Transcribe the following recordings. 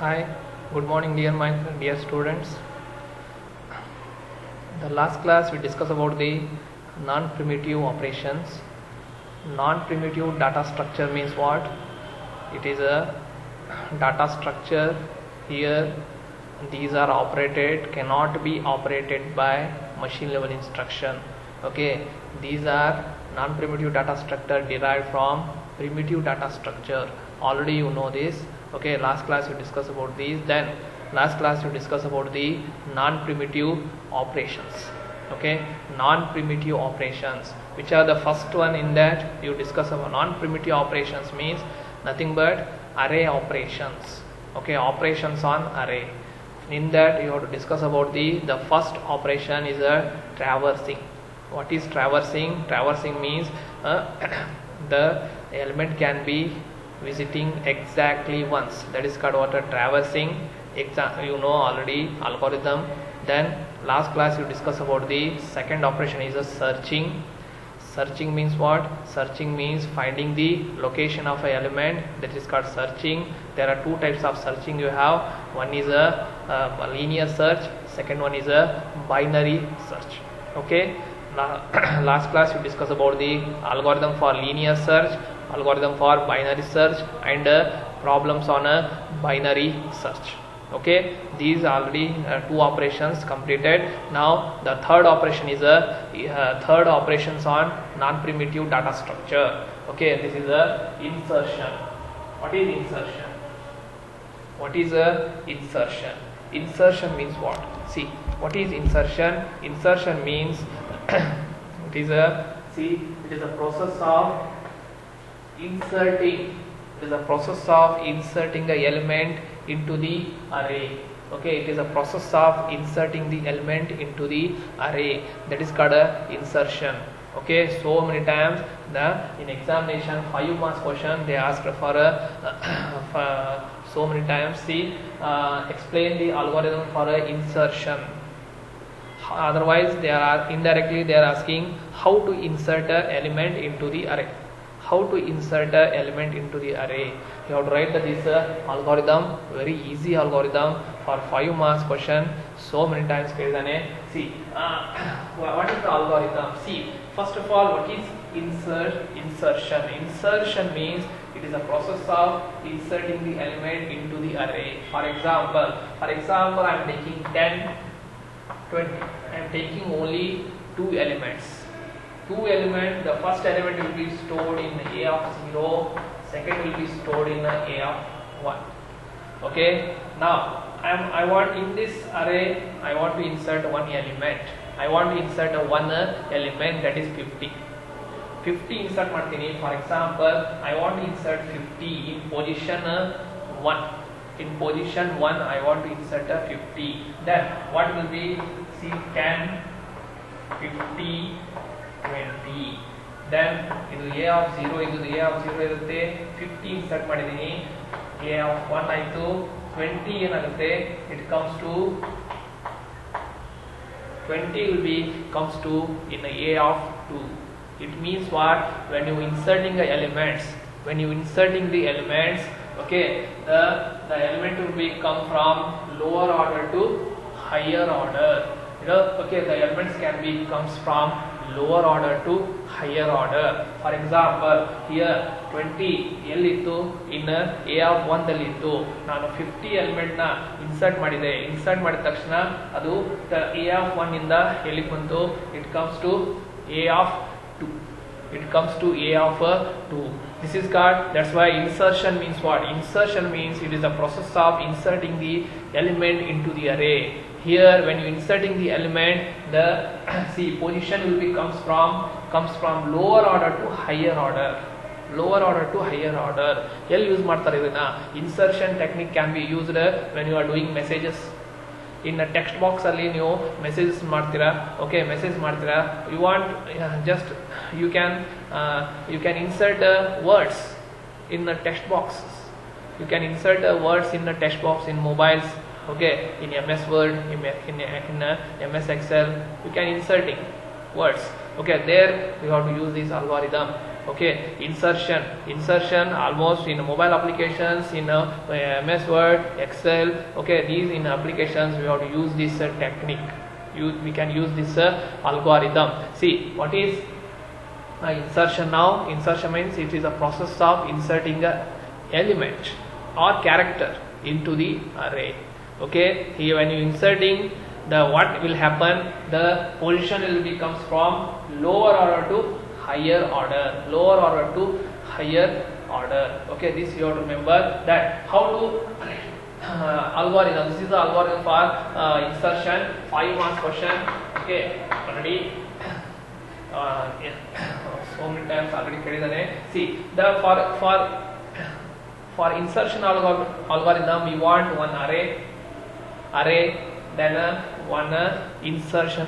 Hi, good morning, dear students. The last class we discussed about the non-primitive operations. Non-primitive data structure means what? It is a data structure. Here, these are cannot be operated by machine level instruction. Okay, these are non-primitive data structure derived from primitive data structure. Already you know this. Okay, last class we discussed about these. Then last class we discussed about the non-primitive operations. Okay, non-primitive operations, which are the first one in that you discuss about. Non-primitive operations means nothing but array operations. Okay, operations on array. In that you have to discuss about the first operation is a traversing. What is traversing? Traversing means the element can be visiting exactly once. That is called what? A traversing. You know already algorithm. Then last class you discuss about the second operation is a searching. Searching means what? Searching means finding the location of an element. That is called searching. There are two types of searching you have. One is a linear search. Second one is a binary search. Okay. Last class you discuss about the algorithm for linear search, algorithm for binary search, and problems on a binary search. Okay, these already two operations completed. Now the third operation is a third operations on non-primitive data structure. Okay, this is a insertion. What is insertion? What is a insertion? Insertion means what? See, what is insertion? Insertion means it is a process of inserting. It is a process of inserting the element into the array. Okay, it is a process of inserting the element into the array. That is called a insertion. Okay, so many times in examination 5 marks question they asked for a so many times. See, explain the algorithm for a insertion. Otherwise they are indirectly they are asking how to insert an element into the array. How to insert an element into the array. You have to write this algorithm, very easy algorithm for 5 marks question. So many times see, what is the algorithm? See, first of all, what is insertion? Insertion means it is a process of inserting the element into the array. For example, I am taking 10, 20. I am taking only 2 elements. The first element will be stored in A of 0, second will be stored in A of 1. Okay, now I want in this array I want to insert one element. I want to insert one element, that is 50 insert ಮಾಡ್ತೀನಿ. For example, I want to insert 50 in position 1. In position 1 I want to insert a 50. Then what will be? See, 10, 50, 20. Then ಇದು A of 0 ಇರುತ್ತೆ. 50 insert ಮಾಡಿದ್ದೀನಿ. A of 1 ಆಯಿತು. 20 ಏನಾಗುತ್ತೆ? It comes to 20 comes to in A of 2. It means what? When you inserting the elements, okay, the element will be come from lower order to higher order. Okay, the elements can be comes from lower order to higher order. For example, here 20 ಎಲ್ಲಿತ್ತು? in A of 1 ದಲ್ಲಿತ್ತು. ನಾನು 50 element ನ insert ಮಾಡಿದ ತಕ್ಷಣ ಅದು A of 1 ಇಂದ ಎಲ್ಲಿಗೆ ಬಂತು? It comes to A of 2. This is called, that's why insertion means what? Insertion means it is a process of inserting the element into the array. Here when you inserting the element, the see position will be comes from lower order to higher order. ಎಲ್ಲಿ use ಮಾಡ್ತಾರೆ ಇದನ್ನ? Insertion technique can be used when you are doing messages. In a text box ಅಲ್ಲಿ ನೀವು messages ಮಾಡ್ತೀರಾ. Okay, message ಮಾಡ್ತೀರಾ. You want just you can insert words in the text boxes. You can insert words in the text box in mobiles. Okay, in MS Word, in MS Excel, you can inserting words. Okay, there you have to use this algorithm. Okay, insertion almost in mobile applications, in MS Word, Excel. Okay, these in applications we have to use this technique. We can use this algorithm. See what is insertion now. Insertion means it is a process of inserting a element or character into the array. Okay, here when you inserting, the what will happen, the position will becomes from lower order to higher order, okay. This you have to remember that how to algorithm. This is the algorithm for insertion, 5 marks question. Okay, already so many times already. See, the for insertion algorithm we want one array, then one insertion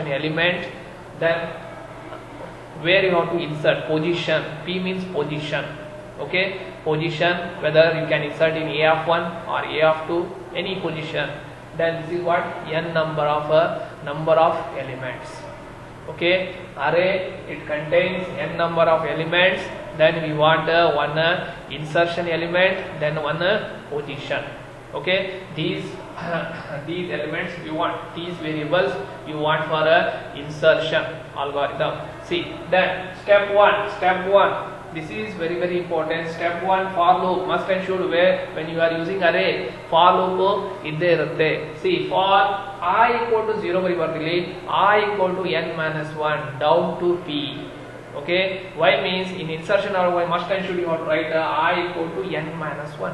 element, then where you have to insert position. P means position. Okay, position, whether you can insert in A of 1 or A of 2, any position. Then this is what n number of elements. Okay, array, it contains n number of elements. Then we want one insertion element, then one position. Okay, these elements you want, these variables you want for a insertion algorithm. See, then step one. This is very important. Step 1, for loop must and should, where when you are using array, for loop idde irutte. See, for I equal to 0 bari I equal to n minus 1 down to p. Okay, why means in insertion algorithm must and should you have to write I equal to n minus 1.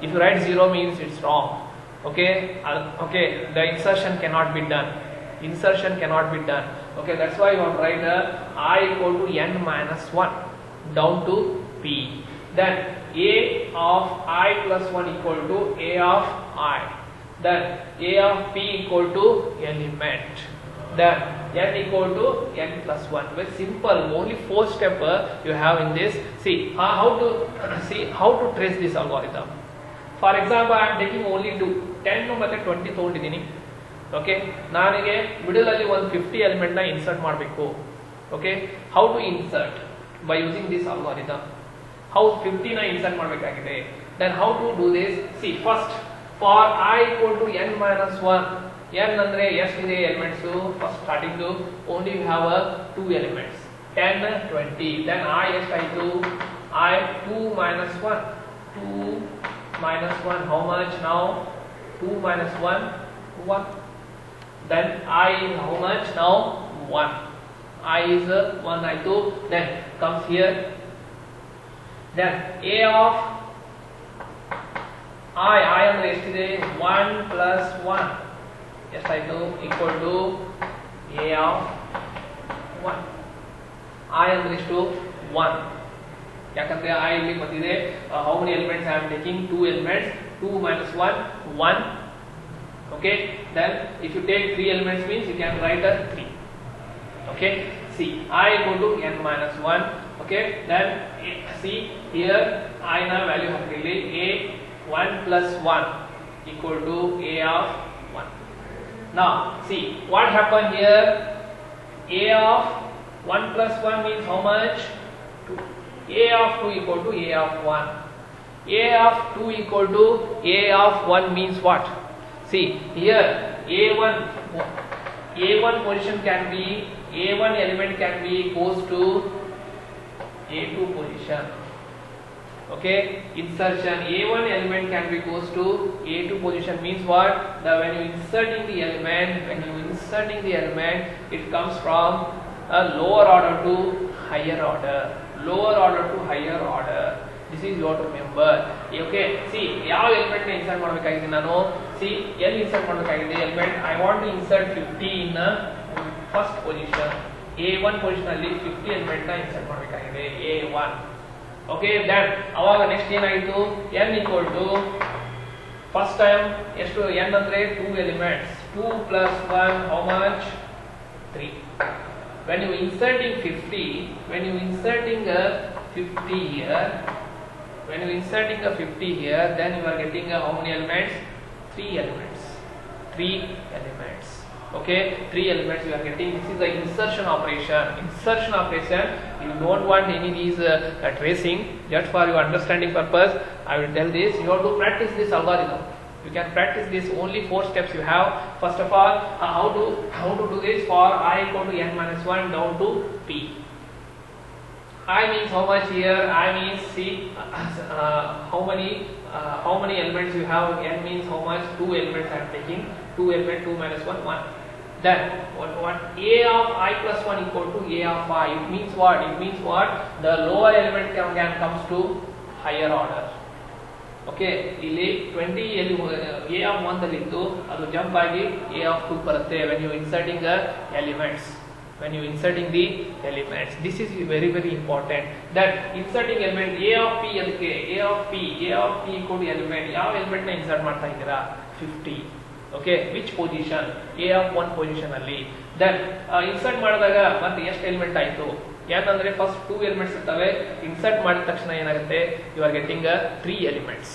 If you write 0 means it's wrong. Okay, the insertion cannot be done. Okay, that's why you have to write I equal to n minus 1 down to p. Then a of I plus 1 equal to a of I. Then a of p equal to element. Then n equal to n plus 1. Very simple. Only 4 steps you have in this. See how to trace this algorithm. For example, I am taking only 10 ಮತ್ತೆ 20 ತಗೊಂಡಿದ್ದೀನಿ. Okay, ನನಗೆ middle ಅಲ್ಲಿ ಒಂದು 50 element ನ insert ಮಾಡಬೇಕು. Okay, how to insert by using this algorithm. How 50 ನ insert ಮಾಡಬೇಕಾಗಿದೆ. Then how to do this? See, first for I equal to n minus 1. n ಅಂದ್ರೆ ಎಷ್ಟಿದೆ elements? First starting only we have 2 elements, 10 20. Then I ಎಷ್ಟಾಯಿತು? I 2 minus 1. 2 minus 1, how much now? 2 minus 1, 1. Then I is how much now? 1. I is 1 ಆಯಿತು. Then comes here. Then a of I ಅಂದ್ರೆ ಎಷ್ಟಿದೆ? 1 plus 1 ಎಷ್ಟಾಯಿತು? equal to a of 1. I ಅಂದ್ರೆ ಎಷ್ಟು? 1. ಯಾಕಂದ್ರೆ I ಇಲ್ಲಿ ಬಂದಿದೆ. How many elements I am taking? 2 elements. 2 minus 1, 1. Okay, then if you take 3 elements means you can write as 3. Okay, see, I equal to n minus 1. Okay, then see here I na value ಹಾಕಿರಲಿ a 1 plus 1 equal to a of 1. Now see what happened here. A of 1 plus 1 means how much? 2. A of 2 equal to a of 1. A of 2 equal to a of 1 means what? See here A1 position can be, A1 element can be goes to A2 position. Okay, insertion A1 element can be goes to A2 position means what? That when you inserting the element, it comes from a lower order to higher order. This is you have to remember. Okay, see ಯಾವ element ನ insert ಮಾಡಬೇಕಾಗಿದೆ ನಾನು? See ಎಲ್ಲಿ insert ಮಾಡಬೇಕಾಗಿದೆ element? I want to insert 50 in first position. A1 position ಅಲ್ಲಿ 50 element ನ insert ಮಾಡಬೇಕಾಗಿದೆ A1. Okay, then ಅವಾಗ ನೆಕ್ಸ್ಟ್ ಏನಾಯಿತು? n equal to first time ಎಷ್ಟು? n ಅಂದ್ರೆ 2 elements. 2 plus 1 how much? 3. When you inserting 50 here, then you are getting how many elements? 3 elements. Okay, 3 elements you are getting. This is the insertion operation. Insertion operation, you don't want any of these tracing. Just for your understanding purpose, I will tell this. You have to practice this algorithm. You can practice this, only 4 steps you have. First of all, how to do this for I equal to n minus 1 down to p. I means how much here? I means see how many elements you have. N means how much? 2 elements I am taking. 2 element 2 minus 1 1. Then what a of I plus 1 equal to a of I. It means what? It means what? The lower element can comes to higher order. Okay, ಇಲ್ಲಿ 20 a of 1 ದಲ್ಲಿತ್ತು, ಅದು jump ಆಗಿ a of 2 ಬರುತ್ತೆ when you inserting the elements. When you inserting the elements, this is very important. That inserting element a of p ಅದಕ್ಕೆ a of p equal to element. ಯಾವ element ನ insert ಮಾಡ್ತಾ ಇದ್ದೀರಾ? 50. Okay, which position? a of 1 position ಅಲ್ಲಿ. Then insert ಮಾಡಿದಾಗ ಮತ್ತೆ ಎಷ್ಟು element ಆಯಿತು? ಯಾಕಂದ್ರೆ ಫಸ್ಟ್ 2 ಎಲಿಮೆಂಟ್ಸ್ ಇರ್ತವೆ. ಇನ್ಸರ್ಟ್ ಮಾಡಿದ ತಕ್ಷಣ ಏನಾಗುತ್ತೆ? You are getting 3 elements.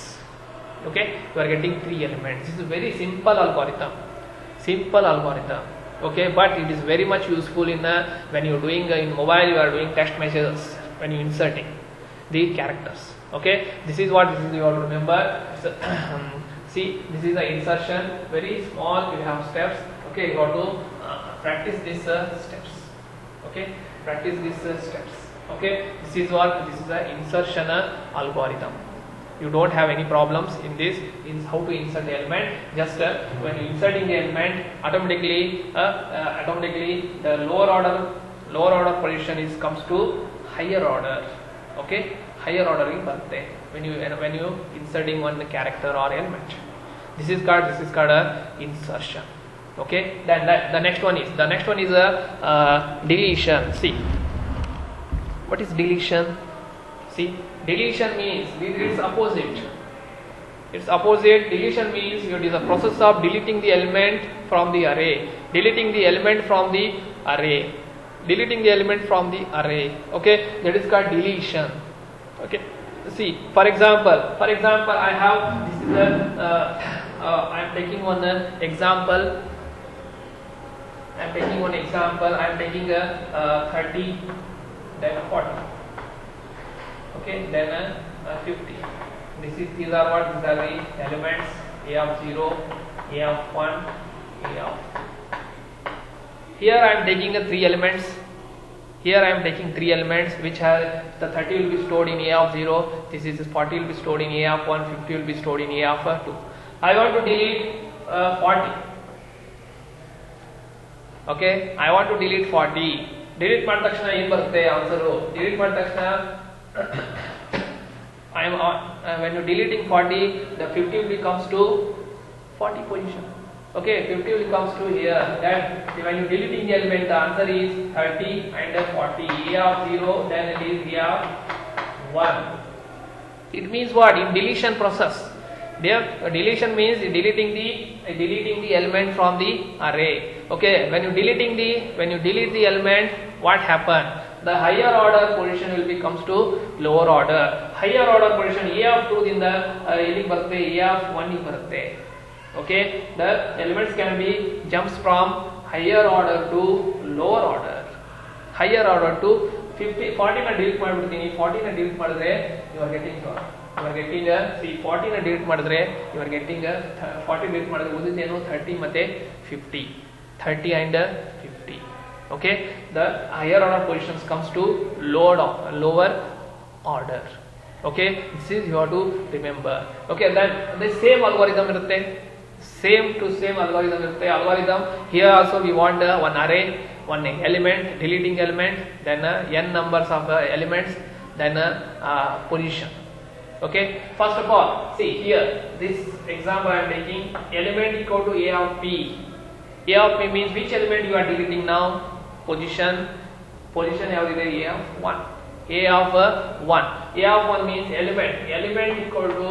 Okay, you are getting 3 elements. This is a very simple algorithm. Okay, but it is very much useful in when you are doing in mobile, you are doing text messages when you inserting the characters. Okay, this is what you have to remember. So, see, this is the insertion, very small. You have steps. Okay, you have to practice these steps. Okay, practice these steps. Okay, this is the insertion algorithm. You don't have any problems in this, in how to insert the element. Just when you inserting the element, automatically the lower order position is comes to higher order. Okay, higher order in birthday when you inserting one character or element. This is called a insertion. Okay, then the next one is a deletion. See, what is deletion? See, deletion means it's opposite. It's opposite. Deletion means it is a process of deleting the element from the array. Deleting the element from the array. Okay, that is called deletion. Okay, see, for example, I have this is I am taking one example. I am taking a 30, then a 40. Okay, then 50. These are the elements a of 0, a of 1, a of. Here I am taking 3 elements. Which have the 30 will be stored in a of 0. This is 40 will be stored in a of 1. 50 will be stored in a of 2. I want to delete 40. Okay, I want to delete 40. Delete ಮಾಡಿದ ತಕ್ಷಣ ಏನು ಬರುತ್ತೆ answer? delete ಮಾಡಿದ ತಕ್ಷಣ when you deleting 40, the 50 will comes to 40 position. Okay, 50 will comes to here. That when you deleting the element, the answer is 30 and 40. A of 0, then it is A of 1. It means what? In deletion process, there deletion means deleting the element from the array. Okay, when you delete the element, what happened? The higher order position will comes to lower order. Higher order position a of 2 ದಿಂದ ಎಲ್ಲಿಗೆ ಬರುತ್ತೆ? a of 1 ಬರುತ್ತೆ. Okay, the elements can be jumps from higher order to lower order. Higher order to 50. 40 ನ delete ಮಾಡಿಬಿಡ್ತೀನಿ. 40 ನ delete ಮಾಡಿದ್ರೆ you are getting see 40 ನ delete ಮಾಡಿದ್ರೆ you are getting 40 delete ಮಾಡಿದ್ರೆ ಉಳಿದಿದ್ದೇನು 30 ಮತ್ತೆ 50. 30 and 50. Okay, the higher order positions comes to lower order. Okay, this is you have to remember. Okay, then the same algorithm irutte, same algorithm irutte. Algorithm here also we want one array, one element, deleting element, then n numbers of elements, then position. Okay, first of all, see here this example I am taking element equal to a of p. A of p means which element you are deleting now? Position ಯಾವುದಿದೆ? a of 1. a of 1 means element equal to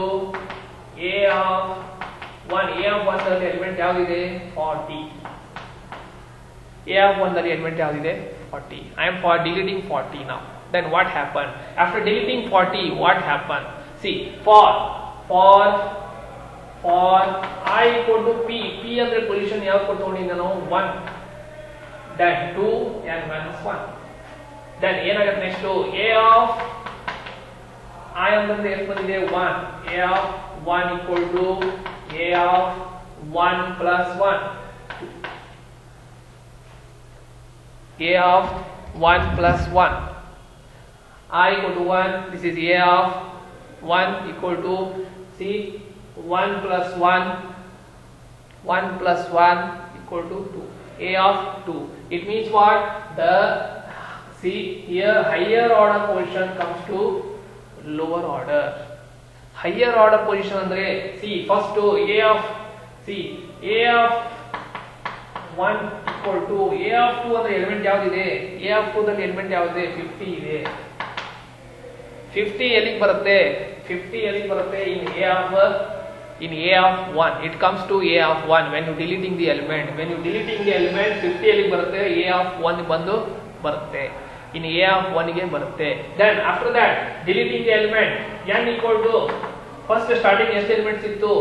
a of 1. a of 1 ದಲ್ಲಿ element ಯಾವುದಿದೆ? 40. a of 1 ದಲ್ಲಿ element ಯಾವುದಿದೆ? 40. I am for deleting 40 now. Then what happened? After deleting 40, what happened? See, for for I equal to p, p ಅಂದ್ರೆ position ಯಾವ ಕೊಡ್ಕೊಂಡಿದ್ದೆ ನಾವು 1, then 2 n minus 1, then ಏನಾಗುತ್ತೆ next a of I ಅಂತಂದ್ರೆ ಎಷ್ಟು ಬಂದಿದೆ 1, a of 1 equal to a of 1 plus 1, a of 1 plus 1, I equal to 1, this is a of 1 equal to see 1 plus 1, 1 plus 1 equal to 2, a of 2. It means what? The see here higher order position comes to lower order. Higher order position andre see first a of see a of 1 equal to a of 2 ಅಂದ್ರೆ element ಯಾವ್ದಿದೆ? a of 2 ದಲ್ಲಿ element ಯಾವ್ದಿದೆ? 50 ಇದೆ. 50 ಎಲ್ಲಿಗೆ ಬರುತ್ತೆ? 50 ಎಲ್ಲಿಗೆ ಬರುತ್ತೆ? in a of 1 it comes to a of 1 when you deleting the element, 50 ಎಲ್ಲಿಗೆ ಬರುತ್ತೆ? a of 1 ಬಂದು ಬರುತ್ತೆ, in a of 1 ಗೆ ಬರುತ್ತೆ. then after that deleting the element n equal to first starting ಎಷ್ಟು ಎಲಿಮೆಂಟ್ಸ್ ಇತ್ತು?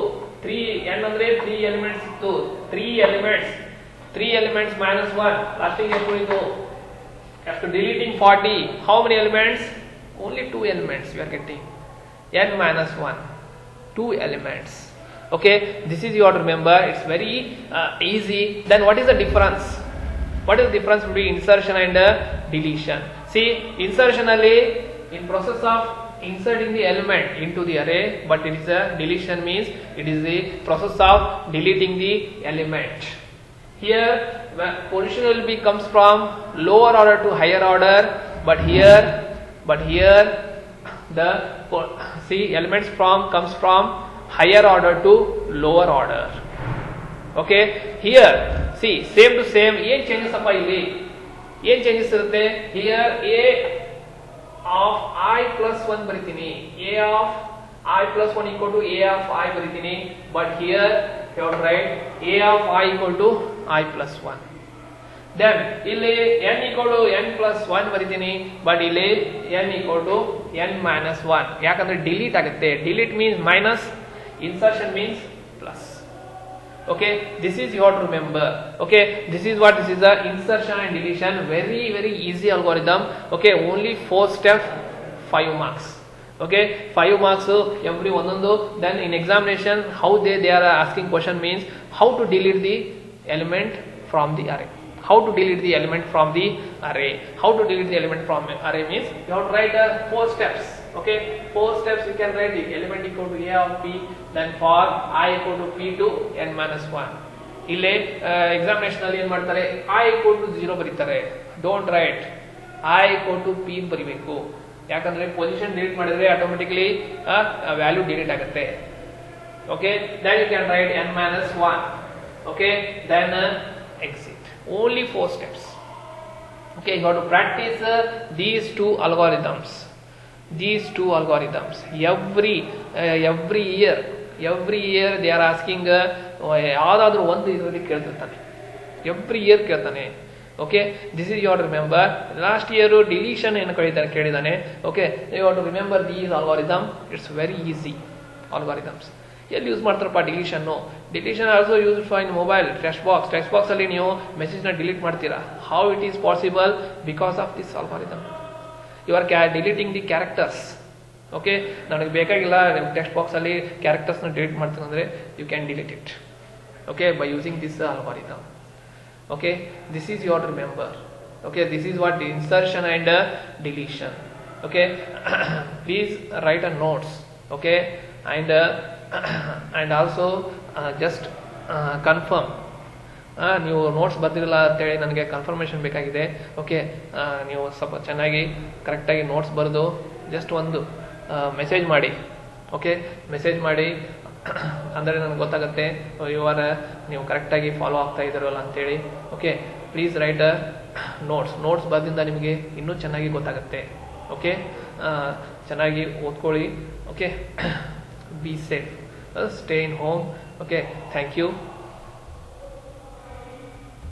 3, n ಅಂದ್ರೆ 3 elements ಇತ್ತು, 3 elements minus 1 lasting ಎಷ್ಟು ಉಳಿತು? after deleting 40 how many elements? only 2 elements you are getting, n minus 1, 2 elements. Okay, this is you have to remember, it's very easy. Then what is the difference? What is the difference between insertion and deletion? See, insertion alli in process of inserting the element into the array, but it is a deletion means it is the process of deleting the element. Here position will be comes from lower order to higher order, but here the see elements from comes from higher order to lower order. Okay, here see same to same ಏನ್ changes ಅಪ್ಪ ಇಲ್ಲಿ? ಏನ್ changes ಇರುತ್ತೆ? here a of I plus 1 ಬರಿತೀನಿ, a of I plus 1 equal to a of I ಬರಿತೀನಿ, but here you have to write a of I equal to I plus 1. then ಇಲ್ಲಿ n equal to n plus 1 ಬರಿತೀನಿ, but ಇಲ್ಲಿ n equal to n minus 1, ಯಾಕಂದ್ರೆ delete ಆಗುತ್ತೆ. delete means minus, insertion means plus. Okay, this is you have to remember. Okay, this is the insertion and deletion, very easy algorithm. Okay, only 4 steps, 5 marks. Okay, 5 marks every ಒಂದೊಂದು. then in examination how they are asking question means how to delete the element from the array. How to delete the element from the array? How to delete the element from array means you have to write 4 steps. Okay, 4 steps you can write the element equal to a of p, then for I equal to p to n minus 1. ಇಲ್ಲಿ examination ಅಲ್ಲಿ ಏನ್ ಮಾಡ್ತಾರೆ? I equal to 0 ಬರೀತಾರೆ. don't write I equal to p ಬರಿಬೇಕು, ಯಾಕಂದ್ರೆ position delete ಮಾಡಿದ್ರೆ automatically value delete ಆಗುತ್ತೆ. okay, then you can write n minus 1. okay, then exit. only 4 steps. okay, you have to practice these two algorithms every year they are asking ಯಾವ್ದಾದ್ರು ಒಂದು ಇದರಲ್ಲಿ ಕೇಳ್ತಿರ್ತಾನೆ, every year ಕೇಳ್ತಾನೆ. okay, this is you have to remember. last year deletion ಏನು ಕೇಳಿದಾನೆ. okay, you have to remember these algorithm, it's very easy algorithms. ಎಲ್ಲಿ use ಮಾಡ್ತಾರಪ್ಪ deletion also use for in mobile text box ಅಲ್ಲಿ ನೀವು message ನ delete ಮಾಡ್ತೀರಾ. How it is possible? Because of this algorithm you are deleting the characters. Okay, ನನಗೆ ಬೇಕಾಗಿಲ್ಲ text box ಅಲ್ಲಿ characters ನ ಡಿಲೀಟ್ ಮಾಡ್ತೀನಿ ಅಂದ್ರೆ you can delete it. Okay, by using this algorithm. Okay, this is you are to remember. Okay, this is what the insertion and deletion. Okay, please write a notes. Okay, and also just confirm. ನೀವು notes ಬರ್ತಿರಲ್ಲ ಅಂತೇಳಿ ನನಗೆ confirmation ಬೇಕಾಗಿದೆ. Okay, ನೀವು ಸ್ವಲ್ಪ ಚೆನ್ನಾಗಿ ಕರೆಕ್ಟಾಗಿ notes ಬರೆದು just ಒಂದು ಮೆಸೇಜ್ ಮಾಡಿ. ಓಕೆ, ಮೆಸೇಜ್ ಮಾಡಿ ಅಂದರೆ ನನಗೆ ಗೊತ್ತಾಗುತ್ತೆ ನೀವು ಕರೆಕ್ಟಾಗಿ ಫಾಲೋ ಆಗ್ತಾ ಇದ್ದೀರಲ್ಲ ಅಂತೇಳಿ. ಓಕೆ, ಪ್ಲೀಸ್ ರೈಟ್ ನೋಟ್ಸ್ ಬರೆದಿಂದ ನಿಮಗೆ ಇನ್ನೂ ಚೆನ್ನಾಗಿ ಗೊತ್ತಾಗುತ್ತೆ. ಓಕೆ, ಚೆನ್ನಾಗಿ ಓದ್ಕೊಳ್ಳಿ. Okay, be safe, stay in home. Okay, thank you.